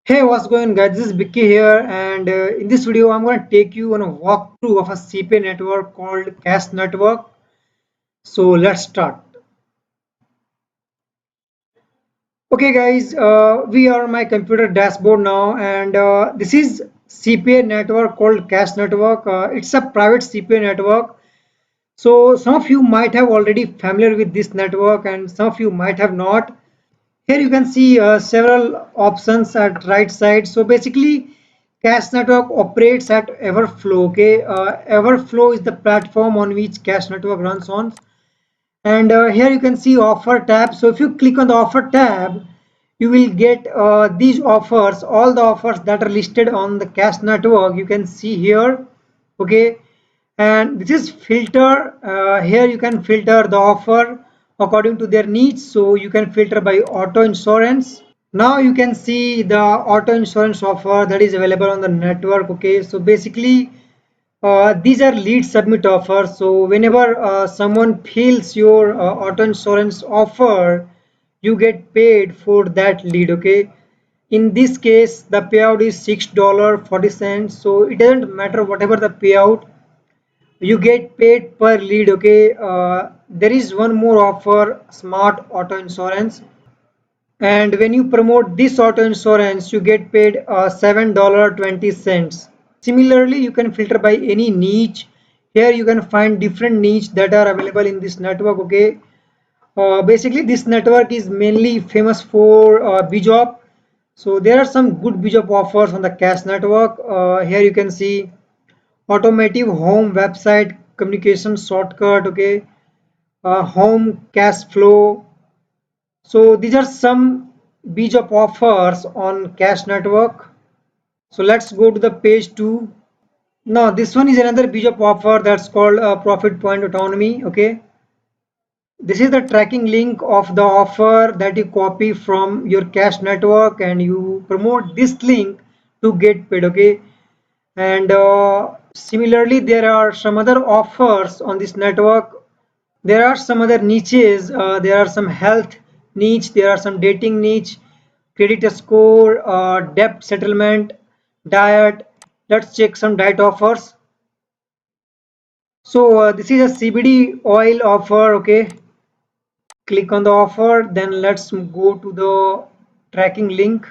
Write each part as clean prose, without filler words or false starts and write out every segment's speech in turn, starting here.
Hey, what's going on, guys? This is Vicky here, and in this video, I'm going to take you on a walkthrough of a CPA network called Cash Network. So let's start. Okay, guys, we are on my computer dashboard now, and this is CPA network called Cash Network. It's a private CPA network. So some of you might have already familiar with this network, and some of you might have not. Here you can see several options at right side. So basically, Cash Network operates at Everflow. Okay, Everflow is the platform on which Cash Network runs on. And here you can see offer tab. So if you click on the offer tab, you will get these offers, all the offers that are listed on the Cash Network. You can see here. Okay, and this is filter. Here you can filter the offer according to their needs. So you can filter by auto insurance. Now you can see the auto insurance offer that is available on the network. Okay, so basically these are lead submit offers. So whenever someone fills your auto insurance offer, you get paid for that lead. Okay, in this case the payout is $6.40. So it doesn't matter whatever the payout, you get paid per lead. Okay, there is one more offer, smart auto insurance, and when you promote this auto insurance you get paid $7.20. Similarly, you can filter by any niche. Here you can find different niche that are available in this network. Okay, basically this network is mainly famous for bjob. So there are some good bjob offers on the Cash Network. Here you can see automotive home website communication shortcut. Okay, home cash flow. So these are some bjob offers on Cash Network. So let's go to the page 2. Now this one is another bjob offer that's called profit point autonomy. Okay, this is the tracking link of the offer that you copy from your Cash Network and you promote this link to get paid. Okay, and similarly there are some other offers on this network. There are some other niches. There are some health niche, there are some dating niche, credit score, debt settlement, diet. Let's check some diet offers. So this is a CBD oil offer. Okay, click on the offer, then let's go to the tracking link.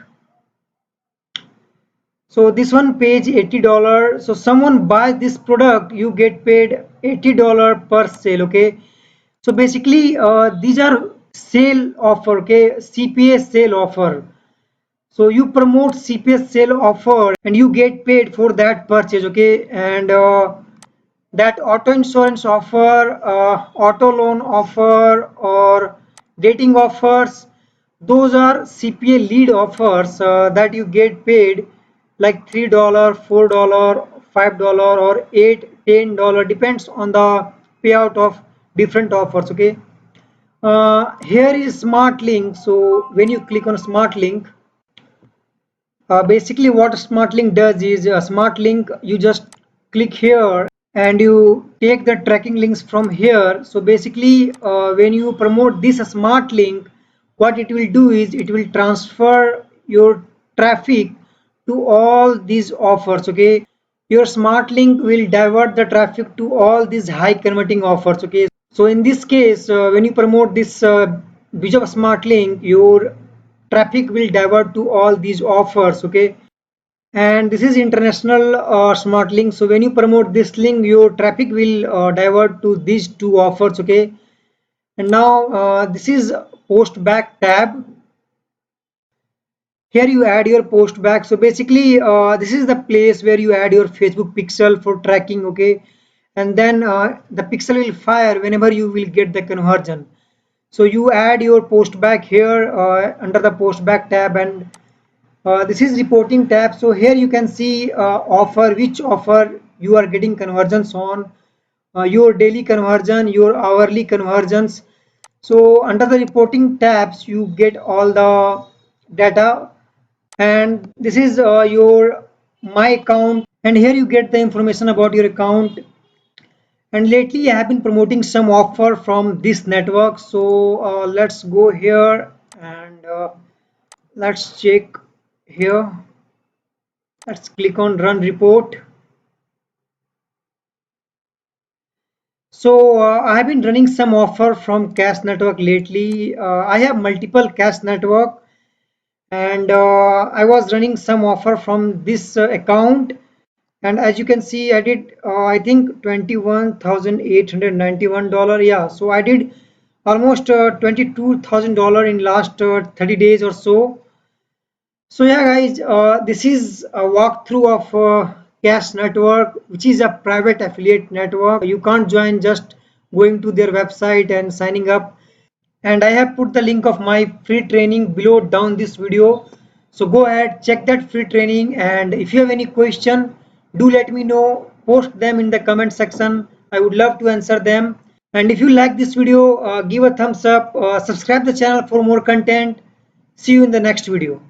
So this one pays $80. So someone buys this product, you get paid $80 per sale. Okay, so basically these are sale offer. Okay, CPA sale offer. So you promote CPA sale offer and you get paid for that purchase. Okay, and that auto insurance offer, auto loan offer, or dating offers, those are CPA lead offers that you get paid like $3, $4, $5, or $8, $10, depends on the payout of different offers. Okay, here is smart link. So when you click on smart link, basically what a smart link does is a smart link, you just click here and you take the tracking links from here. So basically when you promote this smart link, what it will do is it will transfer your traffic to all these offers. Okay, your smart link will divert the traffic to all these high converting offers. Okay, so in this case when you promote this Bijap smart link, your traffic will divert to all these offers. Okay, and this is international smart link. So when you promote this link, your traffic will divert to these two offers. Okay, and now this is post back tab. Here you add your post back. So basically this is the place where you add your Facebook pixel for tracking. Okay, and then the pixel will fire whenever you will get the conversion. So you add your post back here under the post back tab, and this is reporting tab. So here you can see offer, which offer you are getting conversions on, your daily conversion, your hourly conversions. So under the reporting tabs you get all the data, and this is your my account, and here you get the information about your account. And lately I have been promoting some offer from this network. So let's go here and let's check. here. Let's click on run report. So I have been running some offer from Cash Network lately. I have multiple Cash Network, and I was running some offer from this account. And as you can see, I did I think $21,891. Yeah, so I did almost $22,000 in last 30 days or so. So yeah, guys, this is a walkthrough of Cash Network, which is a private affiliate network. You can't join just going to their website and signing up. And I have put the link of my free training below down this video. So go ahead, check that free training. And if you have any question, do let me know. Post them in the comment section. I would love to answer them. And if you like this video, give a thumbs up. Subscribe the channel for more content. See you in the next video.